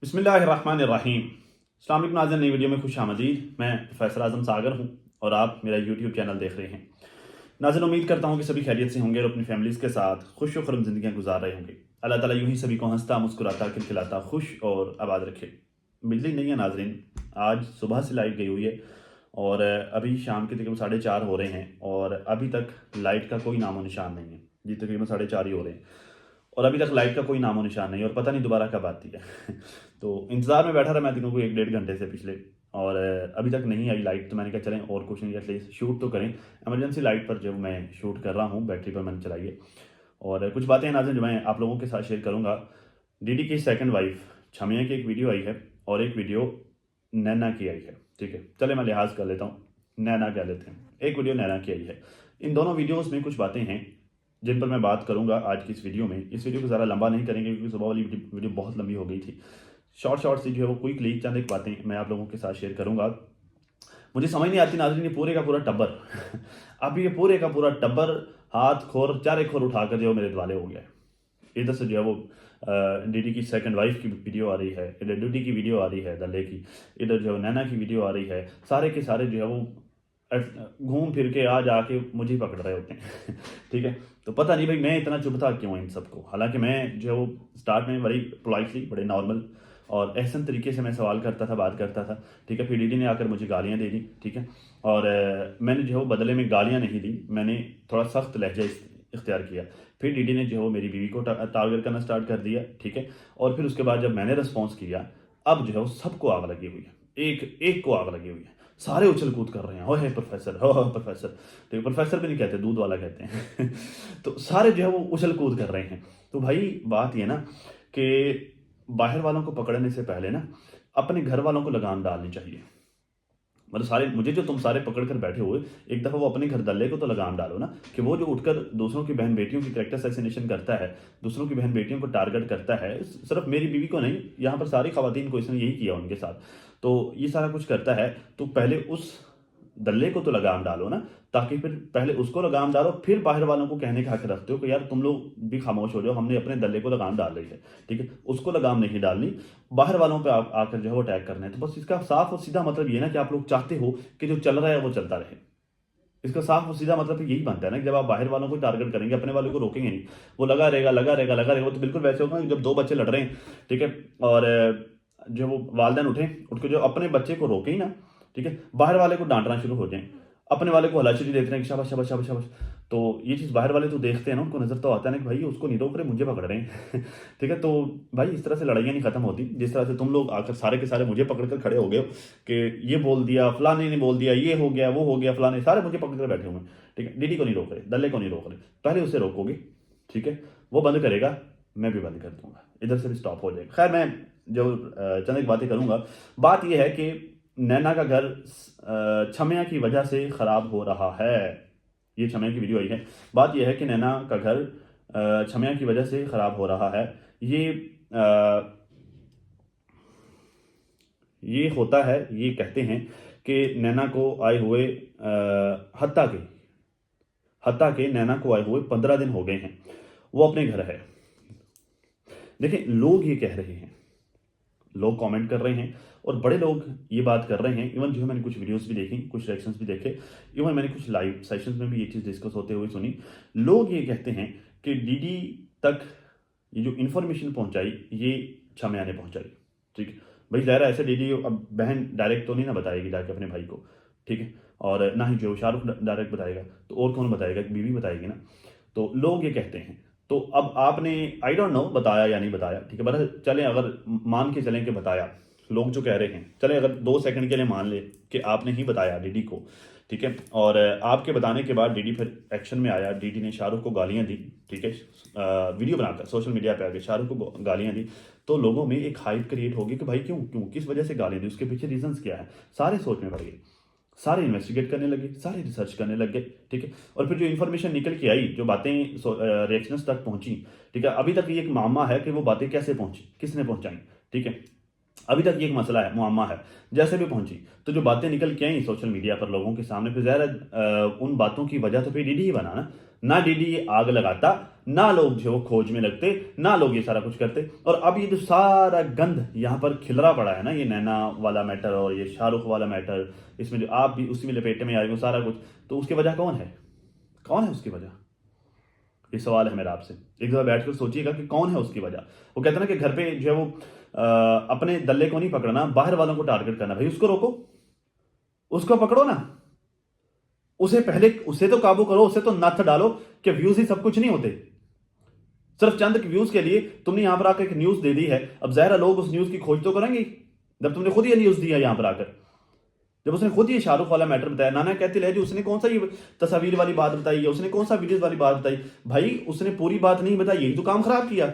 बिस्मिल्लाहिर्रहमानिर्रहीम। अस्सलाम वालेकुम नाज़रीन, नई वीडियो में खुश आमदीद। मैं प्रोफेसर आज़म सागर हूँ और आप मेरा यूट्यूब चैनल देख रहे हैं। नाज़रीन, उम्मीद करता हूँ कि सभी खैरियत से होंगे और अपनी फैमिलीज़ के साथ खुश व खुर्रम ज़िंदगियाँ गुजार रहे होंगे। अल्लाह ताला यूँ ही सभी को हंसता मुस्कुराता खिलखिलाता खुश और आबाद रखे। बिजली नहीं है नाज़रीन, आज सुबह से लाइट गई हुई है और अभी शाम के तकरीबन 4:30 हो रहे हैं और अभी तक लाइट का कोई नामो निशान नहीं है। जी, तकरीबन 4:30 ही हो रहे हैं और अभी तक लाइट का कोई नामो निशान नहीं है और पता नहीं दोबारा कब आती है। तो इंतज़ार में बैठा रहा मैं दिनों को 1 डेढ़ घंटे से पिछले, और अभी तक नहीं आई लाइट। तो मैंने कहा चलें और कुछ नहीं, एटलीस्ट शूट तो करें। इमरजेंसी लाइट पर जो मैं शूट कर रहा हूँ, बैटरी पर मैंने चलाई है। और कुछ बातें नाज़रीन जो मैं आप लोगों के साथ शेयर करूँगा। डीडी की सेकंड वाइफ छमिया की एक वीडियो आई है और एक वीडियो नैना की आई है। ठीक है, चले मैं लिहाज कर लेता हूँ, नैना कह लेते हैं। एक वीडियो नैना की आई है। इन दोनों वीडियोज़ में कुछ बातें हैं जिन पर मैं बात करूंगा आज की इस वीडियो में। इस वीडियो को ज़्यादा लंबा नहीं करेंगे क्योंकि सुबह वाली वीडियो बहुत लंबी हो गई थी। शॉर्ट शॉर्ट सी जो है वो क्विकली चंद एक बातें मैं आप लोगों के साथ शेयर करूंगा। मुझे समझ नहीं आती नाज़रीन, ये पूरे का पूरा टब्बर अब ये पूरे का पूरा टब्बर हाथ खोर चारे खोर उठाकर जो है मेरे दिवाले हो गया है। इधर से जो है वो डीडी की सेकंड वाइफ की वीडियो आ रही है, इधर ड्यूटी की वीडियो आ रही है दल्ले की, इधर जो है नैना की वीडियो आ रही है। सारे के सारे जो है वो घूम फिर के आ जाके मुझे ही पकड़ रहे होते हैं। ठीक है, तो पता नहीं भाई मैं इतना चुभता क्यों इन सबको। हालांकि मैं जो है वो स्टार्ट में बड़ी पोलाइटली, बड़े नॉर्मल और एहसन तरीके से मैं सवाल करता था, बात करता था। ठीक है, फिर डीडी ने आकर मुझे गालियाँ दे दी। ठीक है, और मैंने जो है वो बदले में गालियाँ नहीं दी, मैंने थोड़ा सख्त लहजा इख्तियार किया। फिर डीडी ने जो है वो मेरी बीवी को टारगेट करना स्टार्ट कर दिया। ठीक है, और फिर उसके बाद जब मैंने रिस्पॉन्स किया, अब जो है वो सबको आग लगी हुई है, एक एक को आग लगी हुई है। सारे उछल कूद कर रहे हैं, हो है प्रोफेसर, हो प्रोफेसर। तो प्रोफेसर भी नहीं कहते, दूध वाला कहते हैं। तो सारे जो है वो उछल कूद कर रहे हैं। तो भाई बात ये ना कि बाहर वालों को पकड़ने से पहले ना अपने घर वालों को लगाम डालनी चाहिए। मतलब सारे मुझे जो तुम सारे पकड़ कर बैठे हुए, एक दफ़ा वो अपने घर दल्ले को तो लगाम डालो ना, कि वो जो उठकर दूसरों की बहन बेटियों की कैरेक्टर असैसिनेशन करता है, दूसरों की बहन बेटियों को टारगेट करता है। सिर्फ मेरी बीवी को नहीं, यहाँ पर सारी खवातीन को इसने यही किया उनके साथ। तो ये सारा कुछ करता है, तो पहले उस दल्ले को तो लगाम डालो ना, ताकि फिर पहले उसको लगाम डालो, फिर बाहर वालों को कहने का हक रखते हो कि यार तुम लोग भी खामोश हो जाओ, हमने अपने दल्ले को लगाम डाल रही है। ठीक है, उसको लगाम नहीं डालनी, बाहर वालों पे आकर जो है वो अटैक करना है। तो बस इसका साफ और सीधा मतलब ये ना कि आप लोग चाहते हो कि जो चल रहा है वो चलता रहे। इसका साफ और सीधा मतलब यही बनता है ना कि जब आप बाहर वालों को टारगेट करेंगे, अपने वालों को रोकेंगे नहीं, वो लगा रहेगा लगा रहेगा लगा रहेगा। वो तो बिल्कुल वैसे होगा कि जब दो बच्चे लड़ रहे हैं, ठीक है, और जो वो वालदैन उठ के जो अपने बच्चे को रोके ही ना, ठीक है, बाहर वाले को डांटना शुरू हो जाए, अपने वाले को हलाशरी देते हैं कि शाबाश शाबाश शाबाश शाबाश। तो ये चीज़ बाहर वाले तो देखते हैं ना, उनको नज़र तो आता है ना कि भाई उसको नहीं रोक रहे, मुझे पकड़ रहे हैं। ठीक है, तो भाई इस तरह से लड़ाइयाँ नहीं खत्म होती। जिस तरह से तुम लोग आकर सारे के सारे मुझे पकड़ कर खड़े हो गए हो कि ये बोल दिया, फलाने ने बोल दिया, ये हो गया वो हो गया, फलाने सारे मुझे पकड़ कर बैठे हुए हैं। ठीक है, डीडी को नहीं रोक रहे, दल्ले को नहीं रोक रहे, पहले उसे रोकोगे। ठीक है, वो बंद करेगा, मैं भी बंद कर दूंगा, इधर से भी स्टॉप हो जाएगा। खैर, मैं जो चंद एक बातें करूंगा। बात यह है कि नैना का घर छमिया की वजह से ख़राब हो रहा है। ये छमिया की वीडियो आई है। बात यह है कि नैना का घर छमिया की वजह से ख़राब हो रहा है। ये होता है, ये कहते हैं कि नैना को आए हुए हत्ता के नैना को आए हुए 15 दिन हो गए हैं, वो अपने घर है। देखिए, लोग ये कह रहे हैं, लोग कमेंट कर रहे हैं और बड़े लोग ये बात कर रहे हैं। इवन जो है मैंने कुछ वीडियोस भी देखी, कुछ रिएक्शंस भी देखे, इवन मैंने कुछ लाइव सेशंस में भी ये चीज़ डिस्कस होते हुए सुनी। लोग ये कहते हैं कि डीडी तक ये जो इन्फॉर्मेशन पहुंचाई, ये छमिया ने पहुंचाई। ठीक है भाई, ज़ाहिर है ऐसे डीडी अब बहन डायरेक्ट तो नहीं ना बताएगी जाके अपने भाई को। ठीक है, और ना ही जो शाहरुख डायरेक्ट बताएगा, तो और कौन बताएगा, बीवी बताएगी ना। तो लोग ये कहते हैं। तो अब आपने आई डोंट नो बताया या नहीं बताया, ठीक है, बस चलें, अगर मान के चलें कि बताया, लोग जो कह रहे हैं, चलें अगर 2 सेकंड के लिए मान ले कि आपने ही बताया डीडी को। ठीक है, और आपके बताने के बाद डीडी फिर एक्शन में आया, डीडी ने शाहरुख को गालियां दी। ठीक है, वीडियो बनाकर सोशल मीडिया पे आके शाहरुख को गालियां दी। तो लोगों में एक हाइप क्रिएट होगी कि भाई क्यों क्यों किस वजह से गालियां दी, उसके पीछे रीजंस क्या है। सारे सोच में पड़ गए, सारे इन्वेस्टिगेट करने लगे, सारे रिसर्च करने लग गए। ठीक है, और फिर जो इन्फॉर्मेशन निकल के आई, जो बातें रिएक्शंस तक पहुंची, ठीक है, अभी तक ये एक मामला है कि वो बातें कैसे पहुंची, किसने पहुंचाई। ठीक है, अभी तक ये एक मसला है, मुअम्मा है। जैसे भी पहुंची, तो जो बातें निकल के आई सोशल मीडिया पर लोगों के सामने, फिर ज़ाहिर है उन बातों की वजह तो फिर डीडी ही बना ना डीडी आग लगाता, ना लोग जो खोज में लगते, ना लोग ये सारा कुछ करते। और अब ये जो सारा गंद यहाँ पर खिलरा पड़ा है ना, ये नैना वाला मैटर और ये शाहरुख वाला मैटर, इसमें जो आप भी उसी में लपेटे में आ रहे हो सारा कुछ, तो उसकी वजह कौन है? कौन है उसकी वजह? ये सवाल है मेरा आपसे। एक दफा बैठकर सोचिएगा कि कौन है उसकी वजह। वो कहते हैं ना कि घर पे जो है वो अपने दल्ले को नहीं पकड़ना, बाहर वालों को टारगेट करना। भाई उसको रोको, उसको पकड़ो ना, उसे पहले उसे तो काबू करो, उसे तो नथ डालो कि व्यूज ही सब कुछ नहीं होते। सिर्फ चंद व्यूज के लिए तुमने यहां पर आकर एक न्यूज दे दी है, अब जहरा लोग उस न्यूज की खोज तो करेंगे जब तुमने खुद ये न्यूज दिया यहां पर आकर। जब उसने खुद ये शाहरुख वाला मैटर बताया, नाना कहती है जी उसने कौन सा ये तस्वीर वाली बात बताई है, उसने कौन सा वीडियोस वाली बात बताई। भाई उसने पूरी बात नहीं बताई, यही तो काम खराब किया।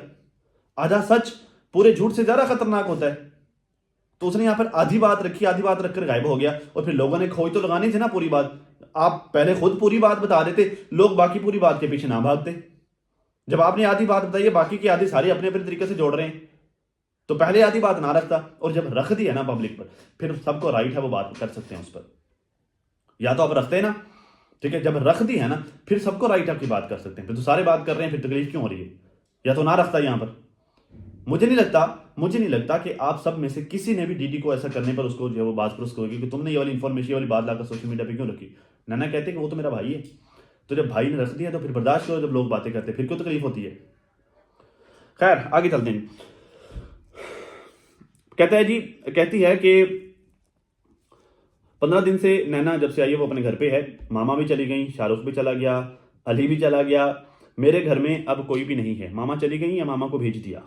आधा सच पूरे झूठ से ज्यादा खतरनाक होता है। तो उसने यहां पर आधी बात रखी, आधी बात रखकर गायब हो गया, और फिर लोगों ने खोज तो लगानी थी ना पूरी बात। आप पहले खुद पूरी बात बता देते, लोग बाकी पूरी बात के पीछे ना भागते। जब आपने आधी बात बताई है, बाकी की आधी सारी अपने अपने तरीके से जोड़ रहे हैं, तो पहले आधी बात ना रखता। और जब रख दी है ना पब्लिक पर, फिर सबको राइट है वो बात कर सकते हैं उस पर। या तो आप रखते हैं ना, ठीक है, जब रख दी है ना फिर सबको राइट आपकी बात कर सकते हैं। फिर तो सारे बात कर रहे हैं, फिर तकलीफ क्यों हो रही है? या तो ना रखता यहां पर। मुझे नहीं लगता कि आप सब में से किसी ने भी डीडी को ऐसा करने पर उसको जो है वो बात पुरस्क होगी कि तुमने ये वाली इंफॉर्मेशन, ये वाली बात लाकर सोशल मीडिया पे क्यों रखी। नाना कहते हैं कि वो तो मेरा भाई है, तो जब भाई ने रख दिया तो फिर बर्दाश्त करो। जब लोग बातें करते हैं फिर क्यों तकलीफ होती है? खैर आगे चलते हैं। कहता है जी, कहती है कि 15 दिन से नैना जब से आई है वो अपने घर पे है। मामा भी चली गई, शाहरुख भी चला गया, अली भी चला गया, मेरे घर में अब कोई भी नहीं है। मामा चली गई या मामा को भेज दिया,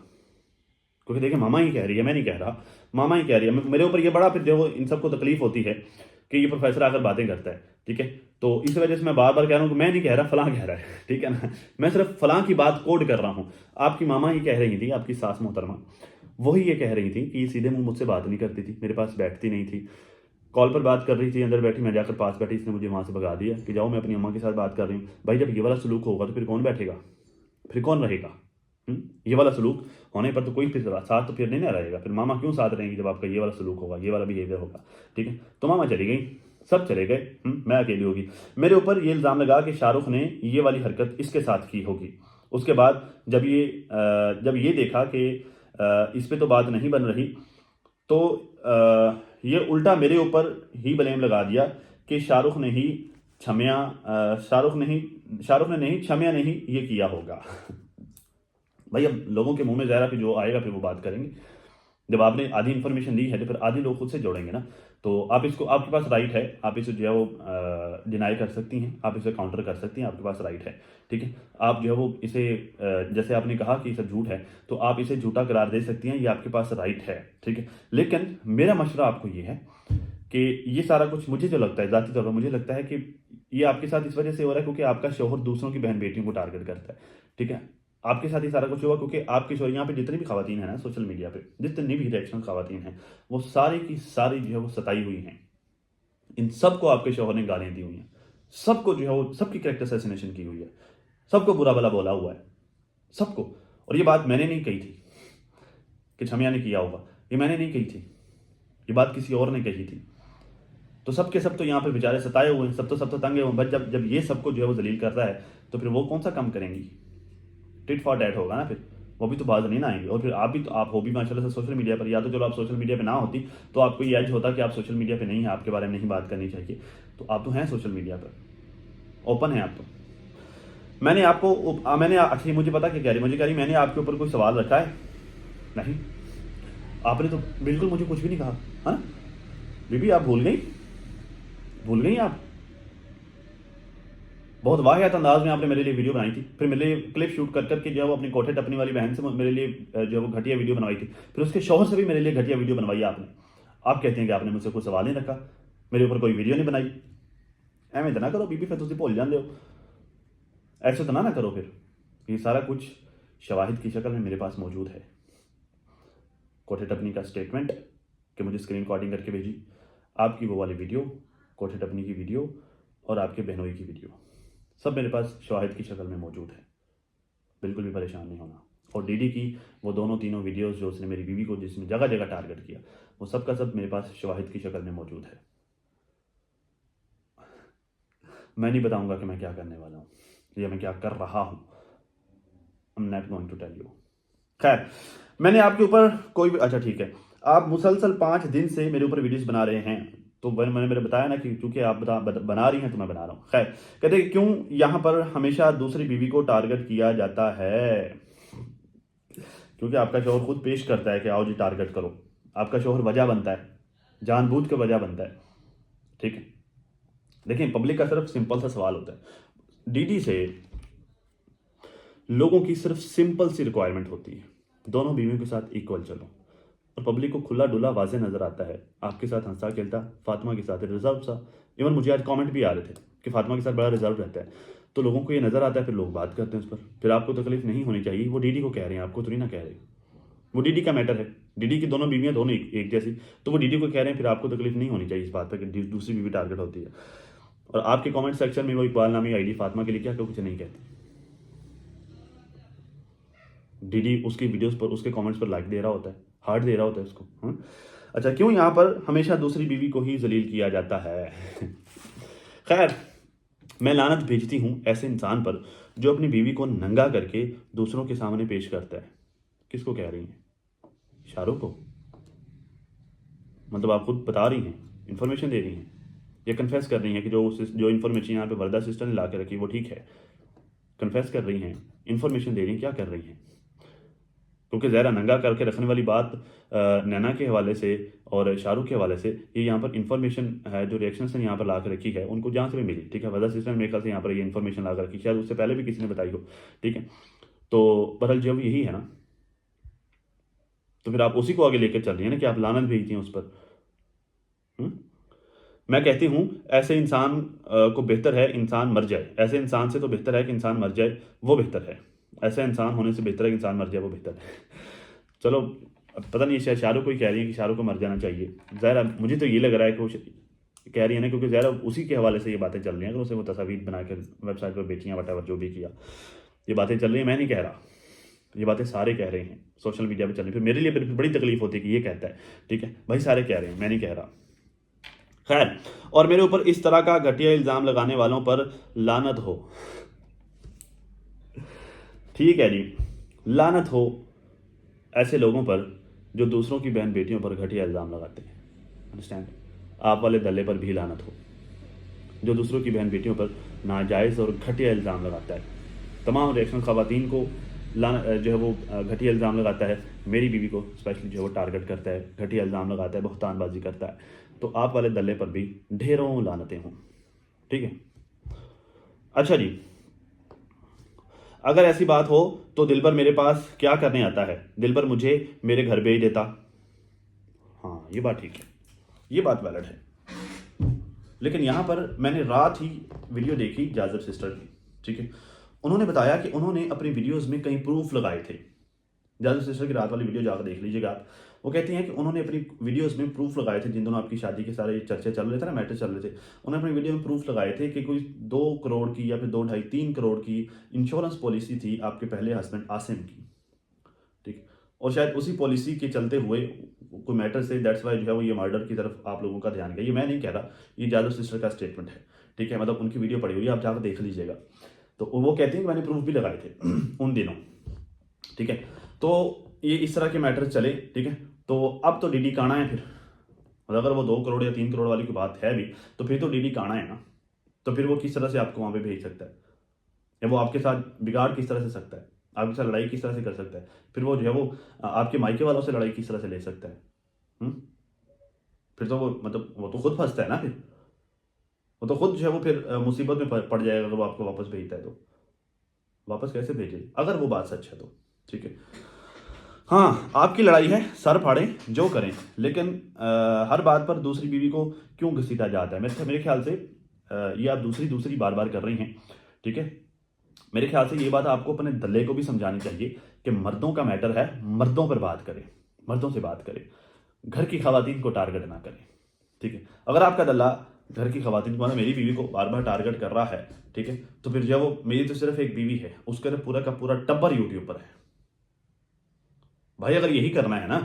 क्योंकि देखिए मामा ही कह रही है, मैं नहीं कह रहा, मामा ही कह रही है। मेरे ऊपर ये बड़ा फिर देखो इन सबको तकलीफ होती है कि ये प्रोफेसर आकर बातें करता है, ठीक है। तो इस वजह से मैं बार बार कह रहा हूँ कि मैं नहीं कह रहा, फलां कह रहा है, ठीक है ना। मैं सिर्फ फलां की बात कोड कर रहा हूँ। आपकी मामा ही कह रही थी, आपकी सास मोहतरमा वही ये कह रही थी कि ये सीधे मुंह मुझसे बात नहीं करती थी, मेरे पास बैठती नहीं थी, कॉल पर बात कर रही थी, अंदर बैठी, मैं जाकर पास बैठी, इसने मुझे वहाँ से भगा दिया कि जाओ मैं अपनी अम्मा के साथ बात कर रही हूँ। भाई जब ये वाला सलूक होगा तो फिर कौन बैठेगा, फिर कौन रहेगा? ये वाला सलूक होने पर तो कोई फिर साथ तो फिर नहीं ना रहेगा। फिर मामा क्यों साथ रहेंगे जब आपका ये वाला सलूक होगा, ये वाला बिहेवियर होगा, ठीक है। तो मामा चली गई, सब चले गए, मैं अकेली होगी। मेरे ऊपर ये इल्ज़ाम लगा कि शाहरुख ने ये वाली हरकत इसके साथ की होगी। उसके बाद जब ये देखा कि इस पे तो बात नहीं बन रही, तो ये उल्टा मेरे ऊपर ही ब्लेम लगा दिया कि शाहरुख ने नहीं क्षमा नहीं ये किया होगा। भाई अब लोगों के मुंह में जहरा फिर जो आएगा फिर वो बात करेंगे। जब आपने आधी इन्फॉर्मेशन दी है तो फिर आधी लोग खुद से जोड़ेंगे ना। तो आप इसको, आपके पास राइट है, आप इसे जो है वो डिनाई कर सकती हैं, आप इसे काउंटर कर सकती हैं, आपके पास राइट है, ठीक है। आप जो है वो इसे जैसे आपने कहा कि सब झूठ है, तो आप इसे झूठा करार दे सकती हैं, ये आपके पास राइट है, ठीक है। लेकिन मेरा मशवरा आपको ये है कि ये सारा कुछ मुझे जो लगता है, ज़ाती तौर पर मुझे लगता है कि ये आपके साथ इस वजह से हो रहा है क्योंकि आपका शौहर दूसरों की बहन बेटियों को टारगेट करता है, ठीक है। आपके साथ ही सारा कुछ हुआ क्योंकि आपके शौहर, यहाँ पे जितनी भी खवातीन है ना सोशल मीडिया पे, जितनी भी रिएक्शन खवातीन हैं, वो सारी की सारी जो है वो सताई हुई हैं। इन सबको आपके शौहर ने गालियां दी हुई हैं, सबको जो है वो सबकी कैरेक्टर असैसिनेशन की हुई है, सबको बुरा भला बोला हुआ है, सबको। और ये बात मैंने नहीं कही थी कि छमिया ने किया होगा, ये मैंने नहीं कही थी, ये बात किसी और ने कही थी। तो सब के सब तो यहाँ पे बेचारे सताए हुए हैं, सब तो तंगे हुए हैं। बस जब ये सबको जो है वो जलील कर रहा है तो फिर वो कौन सा काम करेंगी? टिट फॉर डैट होगा ना, फिर वो भी तो बाज नहीं ना आएंगे। और फिर आप हो भी माशाल्लाह से सोशल मीडिया पर, या तो चलो आप सोशल मीडिया पे ना होती तो आपको ये एज होता कि आप सोशल मीडिया पे नहीं है, आपके बारे में नहीं बात करनी चाहिए। तो आप तो हैं सोशल मीडिया पर, ओपन है आप तो। मैंने अच्छा मुझे पता क्या कह रही, मुझे कह रही मैंने आपके ऊपर कोई सवाल रखा है? नहीं, आपने तो बिल्कुल मुझे कुछ भी नहीं कहा, हाँ बीबी आप भूल गई आप। बहुत वाहियात अंदाज में आपने मेरे लिए वीडियो बनाई थी, फिर मेरे लिए क्लिप शूट कर करके जो है वो अपनी कोठे टपनी वाली बहन से मेरे लिए जो है वो घटिया वीडियो बनवाई थी, फिर उसके शौहर से भी मेरे लिए घटिया वीडियो बनवाई आपने। आप कहते हैं कि आपने मुझसे कोई सवाल नहीं रखा, मेरे ऊपर कोई वीडियो नहीं बनाई। एवं तो ना करो बीबी, फिर तुम भूल जाते हो, ऐसे तो ना करो। फिर ये सारा कुछ शवाहिद की शक्ल में मेरे पास मौजूद है। कोठे टपनी का स्टेटमेंट कि मुझे स्क्रीन रिकॉर्डिंग करके भेजी, आपकी वो वाली वीडियो, कोठे टपनी की वीडियो और आपके बहनोई की वीडियो, सब मेरे पास शवाहिद की शक्ल में मौजूद है। बिल्कुल भी परेशान नहीं होना। और डीडी की वो दोनों तीनों वीडियोस जो उसने मेरी बीवी को जिसमें जगह जगह टारगेट किया, वो सब का सब मेरे पास शवाहिद की शक्ल में मौजूद है। मैं नहीं बताऊंगा कि मैं क्या करने वाला हूँ या मैं क्या कर रहा हूँ, I'm not going to tell you। खैर, मैंने आपके ऊपर कोई भी, अच्छा ठीक है, आप मुसलसल 5 दिन से मेरे ऊपर वीडियोस बना रहे हैं, तो मैंने मेरे बताया ना कि क्योंकि आप बना रही हैं तो मैं बना रहा हूँ। खैर, कहते हैं क्यों यहाँ पर हमेशा दूसरी बीवी को टारगेट किया जाता है? क्योंकि आपका शौहर खुद पेश करता है कि आओ जी टारगेट करो। आपका शौहर वजह बनता है, जानबूझ के वजह बनता है। ठीक है, देखिए पब्लिक का सिर्फ सिंपल सा सवाल होता है, डीडी से लोगों की सिर्फ सिंपल सी रिक्वायरमेंट होती है, दोनों बीवियों के साथ इक्वल चलो। और पब्लिक को खुला डुला वाजे नजर आता है, आपके साथ हंसा खेलता, फातिमा के साथ रिजर्व सा। इवन मुझे आज कमेंट भी आ रहे थे कि फातिमा के साथ बड़ा रिजर्व रहता है, तो लोगों को ये नजर आता है, फिर लोग बात करते हैं उस पर। फिर आपको तकलीफ नहीं होनी चाहिए, वो डीडी को कह रहे हैं, आपको थोड़ी ना कह रहे। वो डीडी का मैटर है, डीडी की दोनों बीवियां दोनों एक जैसी, तो वो डीडी को कह रहे हैं, फिर आपको तकलीफ नहीं होनी चाहिए इस बात पर कि दूसरी बीवी टारगेट होती है। और आपके कमेंट सेक्शन में वो इकबाल नामी आईडी फातिमा के लिए क्या कुछ नहीं कहती, डीडी उसकी वीडियोस पर, उसके कमेंट्स पर लाइक दे रहा होता है, हार्ट दे रहा होता है उसको। हाँ, अच्छा, क्यों यहाँ पर हमेशा दूसरी बीवी को ही जलील किया जाता है? खैर, मैं लानत भेजती हूँ ऐसे इंसान पर जो अपनी बीवी को नंगा करके दूसरों के सामने पेश करता है। किसको कह रही हैं? शाहरुख को? मतलब आप खुद बता रही हैं, इन्फॉर्मेशन दे रही हैं, या कन्फेस कर रही हैं कि जो इन्फॉर्मेशन यहाँ पे वर्दा सिस्टर ने ला के रखी वो ठीक है? कन्फेस कर रही हैं, इन्फॉर्मेशन दे रही हैं, क्या कर रही हैं? क्योंकि ज़हरा नंगा करके रखने वाली बात नैना के हवाले से और शाहरुख के हवाले से, ये यहाँ पर इन्फॉर्मेशन है जो रिएक्शन ने यहाँ पर ला कर रखी है, उनको जहाँ से भी मिली। ठीक है, वर्दा सिस्टर ने मेरे ख्याल से यहाँ पर ये इन्फॉर्मेशन ला कर रखी, शायद उससे पहले भी किसी ने बताई हो। ठीक है, तो बहरहाल जब यही है ना, तो फिर आप उसी को आगे लेकर चल रही हैं ना कि आप लानत भेजती हैं उस पर। मैं कहती हूँ ऐसे इंसान को बेहतर है इंसान मर जाए, ऐसे इंसान से तो बेहतर है कि इंसान मर जाए, वो बेहतर है। ऐसा इंसान होने से बेहतर है कि इंसान मर जाए, वो बेहतर है। चलो, अब पता नहीं शायद शाहरुख को ही कह रही है कि शाहरुख को मर जाना चाहिए। ज़ाहिर मुझे तो ये लग रहा है कि वो कह रही है ना, क्योंकि ज़ाहिर उसी के हवाले से ये बातें चल रही हैं कि उसे वो तस्वीर बना कर वेबसाइट पर बेची हैं, वटावर जो भी किया, ये बातें चल रही हैं। मैं नहीं कह रहा, ये बातें सारे कह रहे हैं, सोशल मीडिया पर चल रही। फिर मेरे लिए फिर बड़ी तकलीफ होती है कि ये कहता है। ठीक है भाई, सारे कह रहे हैं, मैं नहीं कह रहा। खैर, और मेरे ऊपर इस तरह का घटिया इल्ज़ाम लगाने वालों पर लानत हो। ठीक है जी, लानत हो ऐसे लोगों पर जो दूसरों की बहन बेटियों पर घटिया इल्ज़ाम लगाते हैं। अंडरस्टैंड? आप वाले दल्ले पर भी लानत हो जो दूसरों की बहन बेटियों पर नाजायज़ और घटिया इल्ज़ाम लगाता है। तमाम रिएक्शन ख़वातीन को जो है वो घटिया इल्ज़ाम लगाता है, मेरी बीवी को स्पेशली जो है वो टारगेट करता है, घटिया इल्ज़ाम लगाता है, बहतानबाजी करता है। तो आप वाले दल्ले पर भी ढेरों लानतें हों। ठीक है, अच्छा जी, अगर ऐसी बात हो तो दिलबर मेरे पास क्या करने आता है? दिलबर मुझे मेरे घर भेज देता। हाँ, ये बात ठीक है, ये बात वैलिड है। लेकिन यहाँ पर मैंने रात ही वीडियो देखी जाज़ब सिस्टर की। ठीक है, उन्होंने बताया कि उन्होंने अपनी वीडियोस में कई प्रूफ लगाए थे। जाज़ब सिस्टर की रात वाली वीडियो जाकर देख लीजिएगा आप। वो कहती हैं कि उन्होंने अपनी वीडियोस में प्रूफ लगाए थे, जिन दोनों आपकी शादी के सारे चर्चे चल रहे थे ना, मैटर चल रहे थे, उन्होंने अपनी वीडियो में प्रूफ लगाए थे कि कोई 2 करोड़ की या फिर 2 ढाई 3 करोड़ की इंश्योरेंस पॉलिसी थी आपके पहले हस्बैंड आसिम की। ठीक, और शायद उसी पॉलिसी के चलते हुए कोई मैटर से दैट्स वाई जो है वो ये मर्डर की तरफ आप लोगों का ध्यान गया। ये मैं नहीं कह रहा, ये जाज़ब सिस्टर का स्टेटमेंट है। ठीक है, मतलब उनकी वीडियो पड़ी हुई है, आप जाकर देख लीजिएगा। तो वो कहती हैं कि मैंने प्रूफ भी लगाए थे उन दिनों। ठीक है, तो ये इस तरह के मैटर चले। ठीक है, तो अब तो डीडी काना है फिर, मतलब अगर वो 2 करोड़ या 3 करोड़ वाली की बात है भी, तो फिर तो डीडी काना है ना। तो फिर वो किस तरह से आपको वहाँ पे भेज सकता है, या वो आपके साथ बिगाड़ किस तरह से सकता है, आपके साथ लड़ाई किस तरह से कर सकता है, फिर वो जो है वो आपके मायके वालों से लड़ाई किस तरह से ले सकता है? फिर तो वो मतलब वो तो खुद फंसता है ना, फिर वो तो खुद जो है वो फिर मुसीबत में पड़ जाएगा। अगर वो आपको वापस भेजता है तो वापस कैसे भेजे, अगर वो बात सच है तो। ठीक है, हाँ, आपकी लड़ाई है, सर फाड़ें जो करें, लेकिन हर बात पर दूसरी बीवी को क्यों घसीटा जाता है? मेरे ख्याल से ये आप दूसरी बार बार कर रही हैं। ठीक है, मेरे ख्याल से ये बात आपको अपने दल्ले को भी समझानी चाहिए कि मर्दों का मैटर है, मर्दों पर बात करें, मर्दों से बात करें, घर की खवातीन को टारगेट ना करें। ठीक है, अगर आपका दल्ला घर की खवातीन को, मतलब मेरी बीवी को बार बार टारगेट कर रहा है, ठीक है, तो फिर जो वो मेरी तो सिर्फ एक बीवी है, उसका पूरा का पूरा टब्बर यूट्यूब पर है। भाई अगर यही करना है ना,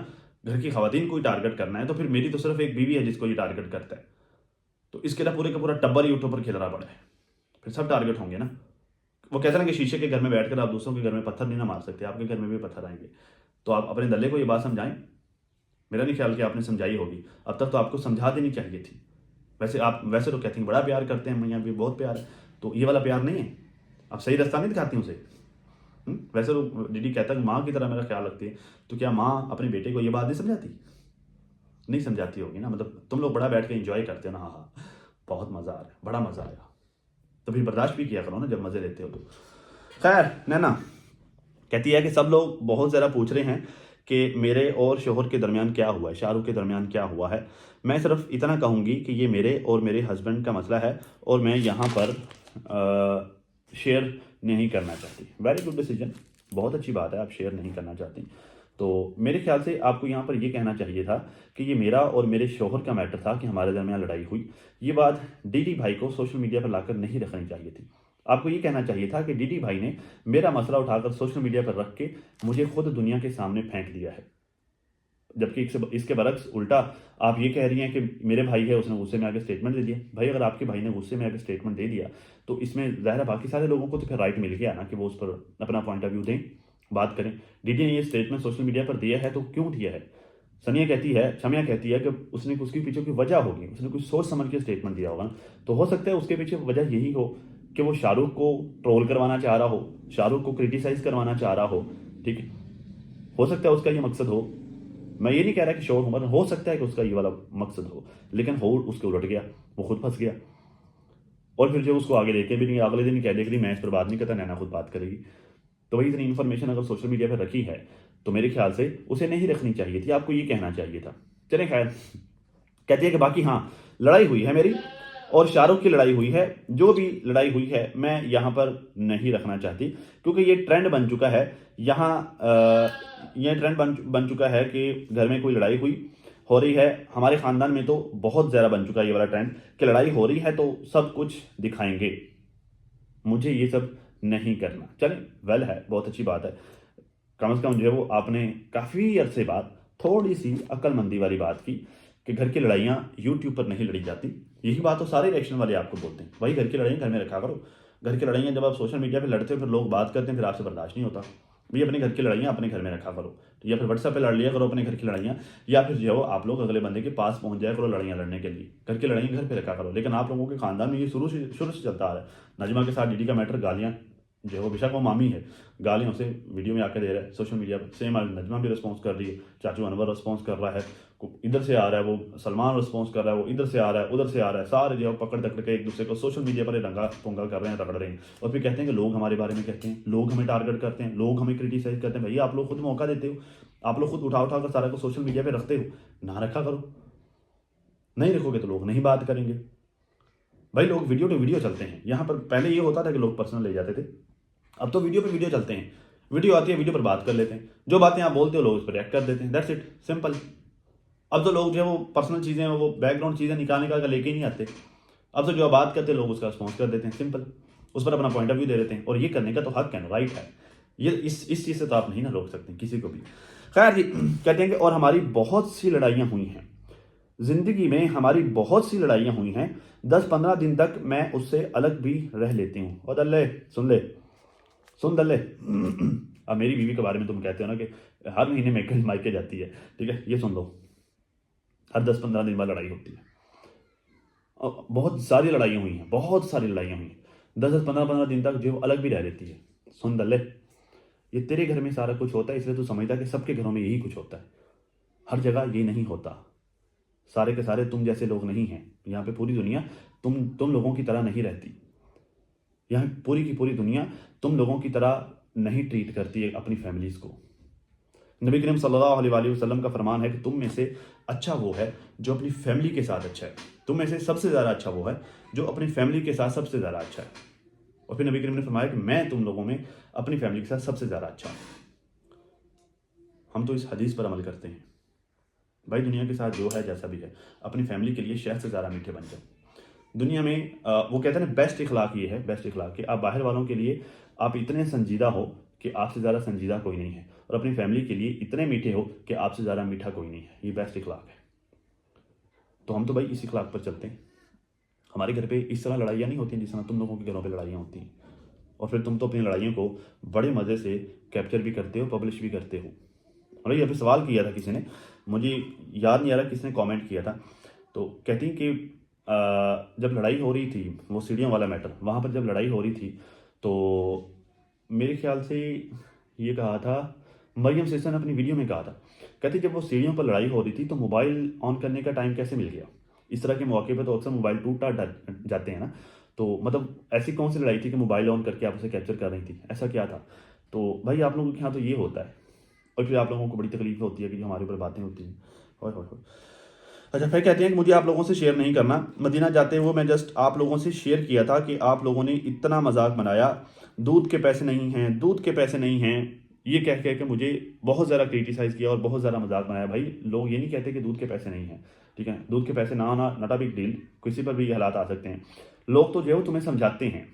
घर की खवातीन को ही टारगेट करना है, तो फिर मेरी तो सिर्फ एक बीवी है जिसको ये टारगेट करता है, तो इसके ना पूरे का पूरा टब्बर यूट्यूब पर खेल रहा पड़ा है, फिर सब टारगेट होंगे ना। वो कहते हैं ना कि शीशे के घर में बैठकर आप दूसरों के घर में पत्थर नहीं ना मार सकते, आपके घर में भी पत्थर आएंगे। तो आप अपने दल्ले को ये बात समझाएं। मेरा नहीं ख्याल कि आपने समझाई होगी, अब तक तो आपको समझा देनी चाहिए थी। वैसे तो कहते हैं बड़ा प्यार करते हैं, मैया भी बहुत प्यार है, तो ये वाला प्यार नहीं है, आप सही रास्ता नहीं दिखाती उसे। वैसे तो डीडी कहता है माँ की तरह मेरा ख्याल रखती है, तो क्या माँ अपने बेटे को ये बात नहीं समझाती? नहीं समझाती होगी ना, मतलब तुम लोग बड़ा बैठ के एंजॉय करते हो ना, हाँ बहुत मज़ा आ रहा है, बड़ा मज़ा आया, तो फिर बर्दाश्त भी किया करो ना जब मज़े लेते हो तो। खैर नैना कहती है कि सब लोग बहुत ज़्यादा पूछ रहे हैं कि मेरे और शोहर के दरमियान क्या हुआ है, शाहरुख के दरमियान क्या हुआ है। मैं सिर्फ इतना कहूँगी कि ये मेरे और मेरे हस्बैंड का मसला है और मैं यहाँ पर शेयर नहीं करना चाहती। वेरी गुड डिसीजन, बहुत अच्छी बात है, आप शेयर नहीं करना चाहती। तो मेरे ख्याल से आपको यहाँ पर ये कहना चाहिए था कि ये मेरा और मेरे शोहर का मैटर था कि हमारे दरमियान लड़ाई हुई। ये बात डीडी भाई को सोशल मीडिया पर लाकर नहीं रखनी चाहिए थी। आपको ये कहना चाहिए था कि डीडी भाई ने मेरा मसला उठाकर सोशल मीडिया पर रख के मुझे खुद दुनिया के सामने फेंक दिया है, जबकि इसके बरक्स उल्टा आप ये कह रही हैं कि मेरे भाई है, उसने गुस्से में आके स्टेटमेंट दे दिया। भाई अगर आपके भाई ने गुस्से में आके स्टेटमेंट दे दिया तो इसमें ज़ाहिर है बाकी सारे लोगों को तो फिर राइट मिल गया ना कि वो उस पर अपना पॉइंट ऑफ व्यू दें, बात करें। डीडी ने ये स्टेटमेंट सोशल मीडिया पर दिया है तो क्यों दिया है? शमिया कहती है कि उसके पीछे की वजह होगी, उसने कुछ सोच समझ के स्टेटमेंट दिया होगा। तो हो सकता है उसके पीछे वजह यही हो कि वो शाहरुख को ट्रोल करवाना चाह रहा हो, शाहरुख को क्रिटिसाइज करवाना चाह रहा हो, ठीक है, हो सकता है उसका ये मकसद हो। मैं ये नहीं कह रहा कि शोर उमर हो सकता है कि उसका ये वाला मकसद हो, लेकिन हो उसके उलट गया, वो खुद फंस गया। और फिर जो उसको आगे लेके भी नहीं, अगले दिन कह देगी मैं इस पर बात नहीं करता, नैना खुद बात करेगी। तो वही इतनी इन्फॉर्मेशन अगर सोशल मीडिया पर रखी है तो मेरे ख्याल से उसे नहीं रखनी चाहिए थी, आपको ये कहना चाहिए था। चले खैर, कहती है कि बाकी हाँ लड़ाई हुई है मेरी और शाहरुख की लड़ाई हुई है, जो भी लड़ाई हुई है मैं यहाँ पर नहीं रखना चाहती, क्योंकि ये ट्रेंड बन चुका है यहाँ, ये ट्रेंड बन चुका है कि घर में कोई लड़ाई हो रही है। हमारे ख़ानदान में तो बहुत ज़्यादा बन चुका है ये वाला ट्रेंड कि लड़ाई हो रही है तो सब कुछ दिखाएंगे। मुझे ये सब नहीं करना। चलें वेल है, बहुत अच्छी बात है, कम से कम जो है वो आपने काफ़ी अरसे बाद थोड़ी सी अक्लमंदी वाली बात की कि घर की लड़ाइयाँ यूट्यूब पर नहीं लड़ी जाती। यही बात तो सारे इलेक्शन वाले आपको बोलते हैं, भाई घर की लड़ाइयाँ घर में रखा करो। घर की लड़ाइयाँ जब आप सोशल मीडिया पे लड़ते हो फिर लोग बात करते हैं, फिर आपसे बर्दाश्त नहीं होता। भाई अपने घर की लड़ाइयाँ अपने घर में रखा करो, या फिर व्हाट्सएप पे लड़ लिया करो अपने घर की लड़ाइयाँ, या फिर जो आप लोग अगले बंदे के पास पहुंच जाया करो लड़ाइयाँ लड़ने के लिए। घर की लड़ाइयाँ घर पे रखा करो। लेकिन आप लोगों के खानदान में ये शुरू से चलता आ रहा है। नजमा के साथ डीडी का मैटर, गालियाँ, जो है वो बेशक वो मामी है, गालियाँ उसे वीडियो में आके दे रहा है सोशल मीडिया पर, सेम नजमा भी रिस्पॉन्स कर रही है, चाचू अनवर रिस्पॉन्स कर रहा है, इधर से आ रहा है वो सलमान रिस्पॉन्स कर रहा है, वो इधर से आ रहा है उधर से आ रहा है, सारे जो है पकड़ दकड़ के एक दूसरे को सोशल मीडिया पर रंगा पुंगा कर रहे हैं, रगड़ रहे हैं। और फिर कहते हैं कि लोग हमारे बारे में कहते हैं, लोग हमें टारगेट करते हैं, लोग हमें क्रिटिसाइज करते हैं। भैया आप लोग खुद मौका देते हो, आप लोग खुद उठा कर सारा को सोशल मीडिया पर रखते हो, ना रखा करो। नहीं रखोगे तो लोग नहीं बात करेंगे। भाई लोग वीडियो टू वीडियो चलते हैं, यहाँ पर पहले ये होता था कि लोग पर्सनल ले जाते थे, अब तो वीडियो पे वीडियो चलते हैं, वीडियो आती है वीडियो पर बात कर लेते हैं, जो बातें आप बोलते हो लोग उस पर रिएक्ट कर देते हैं, दैट्स इट, सिंपल। अब तो लोग जो है वो पर्सनल चीज़ें, वो बैकग्राउंड चीज़ें निकालने का लेके ही नहीं आते। अब तो जो बात करते हैं लोग उसका रिस्पॉन्स कर देते हैं, सिंपल, उस पर अपना पॉइंट ऑफ व्यू दे देते हैं। और ये करने का तो हक है ना, राइट है, ये इस चीज़ से तो आप नहीं ना रोक सकते किसी को भी। खैर जी, कहते हैं कि और हमारी बहुत सी लड़ाइयाँ हुई हैं ज़िंदगी में, हमारी बहुत सी लड़ाइयाँ हुई हैं, 10-15 दिन तक मैं उससे अलग भी रह लेती हूँ। और दल्ले सुन दल्ले अब मेरी बीवी के बारे में तुम कहते हो ना कि हर महीने मायके जाती है, ठीक है, ये सुन लो, हर 10-15 दिन बाद लड़ाई होती है। और बहुत सारी लड़ाइयाँ हुई हैं, बहुत सारी लड़ाइयाँ हुई हैं, 10-15 दिन तक जो अलग भी रह लेती है। सुन दल्ले, ये तेरे घर में सारा कुछ होता है इसलिए तू समझता है कि सबके घरों में यही कुछ होता है, हर जगह ये नहीं होता। सारे के सारे तुम जैसे लोग नहीं हैं यहाँ पे, पूरी दुनिया तुम लोगों की तरह नहीं रहती। यहाँ पूरी की पूरी दुनिया तुम लोगों की तरह नहीं ट्रीट करती है अपनी फैमिलीज़ को। नबी करीम सल्लल्लाहु अलैहि वसल्लम का फरमान है कि तुम में से अच्छा वो है जो अपनी फैमिली के साथ अच्छा है, तुम में से सबसे ज़्यादा अच्छा वो है जो अपनी फैमिली के साथ सबसे ज़्यादा अच्छा है। और फिर नबी करीम ने फरमाया कि मैं तुम लोगों में अपनी फैमिली के साथ सबसे ज़्यादा अच्छा हूँ। हम तो इस हदीस पर अमल करते हैं। भाई दुनिया के साथ जो है जैसा भी है, अपनी फैमिली के लिए शहद से ज़्यादा मीठे बन जाओ। दुनिया में वो कहते हैं ना बेस्ट इखलाक ये है, बेस्ट इखलाक कि आप बाहर वालों के लिए आप इतने संजीदा हो कि आपसे ज़्यादा संजीदा कोई नहीं है, और अपनी फैमिली के लिए इतने मीठे हो कि आपसे ज़्यादा मीठा कोई नहीं है। ये बेस्ट इखलाक है। तो हम तो भाई इस इखलाक पर चलते हैं। हमारे घर पे इस तरह लड़ाइयाँ नहीं होती जिस तरह तुम लोगों के घरों पे लड़ाइयाँ होती हैं। और फिर तुम तो अपनी लड़ाइयों को बड़े मज़े से कैप्चर भी करते हो, पब्लिश भी करते हो। और ये अभी सवाल किया था किसी ने, मुझे याद नहीं आ रहा किसने कमेंट किया था, तो कहती कि जब लड़ाई हो रही थी, वो सीढ़ियों वाला मैटर, वहाँ पर जब लड़ाई हो रही थी तो मेरे ख्याल से ये कहा था, मरियम सिस्टर ने अपनी वीडियो में कहा था, कहती जब वो सीढ़ियों पर लड़ाई हो रही थी तो मोबाइल ऑन करने का टाइम कैसे मिल गया। इस तरह के मौके पर तो अक्सर मोबाइल टूट जाते हैं ना, तो मतलब ऐसी कौन सी लड़ाई थी कि मोबाइल ऑन करके आप उसे कैप्चर कर रही थी, ऐसा क्या था। तो भाई आप लोगों के यहाँ तो ये होता है, और फिर आप लोगों को बड़ी तकलीफ होती है कि जो हमारे ऊपर बातें होती हैं। होय होय होय। अच्छा, फिर कहते हैं कि मुझे आप लोगों से शेयर नहीं करना, मदीना जाते हुए मैं जस्ट आप लोगों से शेयर किया था कि आप लोगों ने इतना मजाक बनाया, दूध के पैसे नहीं हैं, दूध के पैसे नहीं हैं, ये कह के मुझे बहुत ज़्यादा क्रिटिसाइज़ किया और बहुत ज़्यादा मजाक बनाया। भाई लोग ये नहीं कहते कि दूध के पैसे नहीं हैं, ठीक है, दूध के पैसे ना होना नॉट अ बिग डील, किसी पर भी ये हालात आ सकते हैं। लोग तो जो है वो तुम्हें समझाते हैं,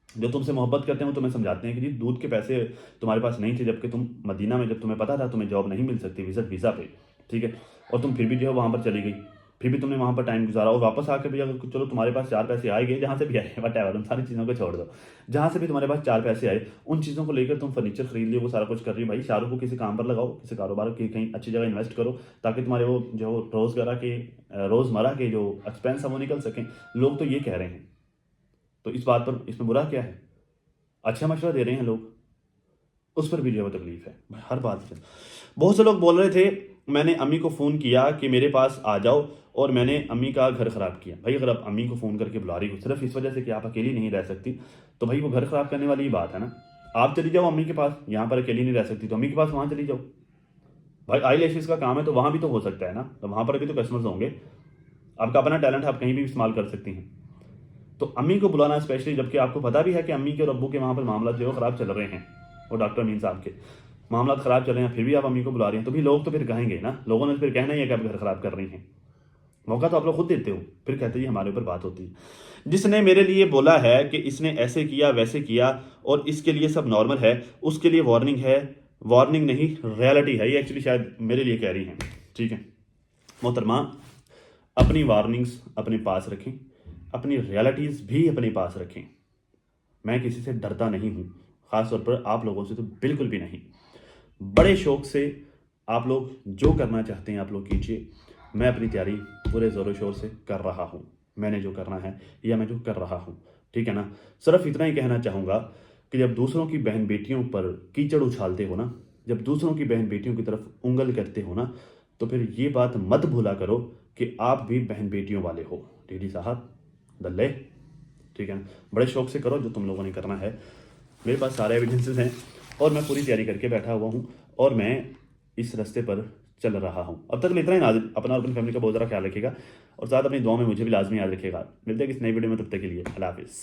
जो तुमसे मोहब्बत करते हैं वो तुम्हें समझाते हैं कि जी दूध के पैसे तुम्हारे पास नहीं थे, जबकि तुम मदीना में, जब तुम्हें पता था तुम्हें जॉब नहीं मिल सकती विजिट वीज़ा पे, ठीक है, और तुम फिर भी जो है वहाँ पर चली गई, फिर भी तुमने वहाँ पर टाइम गुजारा, और वापस आकर भी अगर चलो तुम्हारे पास 4 पैसे आए गए, जहाँ से भी आए वट एवर, उन सारी चीज़ों को छोड़ दो, जहाँ से भी तुम्हारे पास 4 पैसे आए उन चीज़ों को लेकर तुम फर्नीचर खरीद लियो, वो सारा कुछ कर रही हो। भाई शाहरुख को किसी काम पर लगाओ, किसी कारोबार की कहीं अच्छी जगह इन्वेस्ट करो, ताकि तुम्हारे वो जो रोज़मर्रा के जो एक्सपेंस है वो निकल सकें। लोग तो ये कह रहे हैं, तो इस बात पर इसमें बुरा क्या है, अच्छा मशवरा दे रहे हैं लोग, उस पर भी जो है वो तकलीफ है हर बात से। बहुत से लोग बोल रहे थे मैंने अम्मी को फ़ोन किया कि मेरे पास आ जाओ, और मैंने अम्मी का घर ख़राब किया। भाई अगर आप अम्मी को फ़ोन करके बुला रही हो सिर्फ इस वजह से कि आप अकेली नहीं रह सकती, तो भाई वो घर ख़राब करने वाली ही बात है ना। आप चली जाओ अम्मी के पास, यहाँ पर अकेली नहीं रह सकती तो अम्मी के पास वहाँ चली जाओ। भाई आई लैशेज़ का काम है तो वहाँ भी तो हो सकता है ना, तो वहाँ पर भी तो कस्टमर्स होंगे, आपका अपना टैलेंट आप कहीं भी इस्तेमाल कर सकती हैं। तो अम्मी को बुलाना स्पेशली, जबकि आपको पता भी है कि अम्मी के और अब्बू के वहाँ पर मामला जो है ख़राब चल रहे हैं, और डॉक्टर अमीन साहब के मामला ख़राब चल रहे हैं, फिर भी आप अम्मी को बुला रही हैं, तो भी लोग तो फिर कहेंगे ना, लोगों ने फिर कहना ही है कि आप घर ख़राब कर रही हैं। मौका तो आप लोग खुद देते हो, फिर कहते हैं हमारे ऊपर बात होती है। जिसने मेरे लिए बोला है कि इसने ऐसे किया वैसे किया और इसके लिए सब नॉर्मल है, उसके लिए वार्निंग है, वार्निंग नहीं रियलिटी है। ये एक्चुअली शायद मेरे लिए कह रही हैं, ठीक है। मोहतरमा, अपनी वार्निंग्स अपने पास रखें, अपनी रियलिटीज़ भी अपने पास रखें। मैं किसी से डरता नहीं हूँ, ख़ास तौर पर आप लोगों से तो बिल्कुल भी नहीं। बड़े शौक़ से आप लोग जो करना चाहते हैं आप लोग कीजिए, मैं अपनी तैयारी पूरे ज़ोरों शोर से कर रहा हूँ, मैंने जो करना है या मैं जो कर रहा हूँ, ठीक है ना। सिर्फ इतना ही कहना चाहूँगा कि जब दूसरों की बहन बेटियों पर कीचड़ उछालते हो ना, जब दूसरों की बहन बेटियों की तरफ उंगल करते हो ना, तो फिर ये बात मत भूला करो कि आप भी बहन बेटियों वाले हो। डीडी साहब दल्ले, ठीक है ना, बड़े शौक़ से करो जो तुम लोगों ने करना है। मेरे पास सारे एविडेंसेस हैं और मैं पूरी तैयारी करके बैठा हुआ हूँ और मैं इस रास्ते पर चल रहा हूँ। अब तक इतना ही नाज़िर, अपना और अपनी फैमिली का बहुत ज़्यादा ख्याल रखिएगा और साथ अपनी दुआ में मुझे भी लाजमी याद रखिएगा। मिलते हैं किसी नई वीडियो में, तब तक के लिए अल्लाह हाफिज़।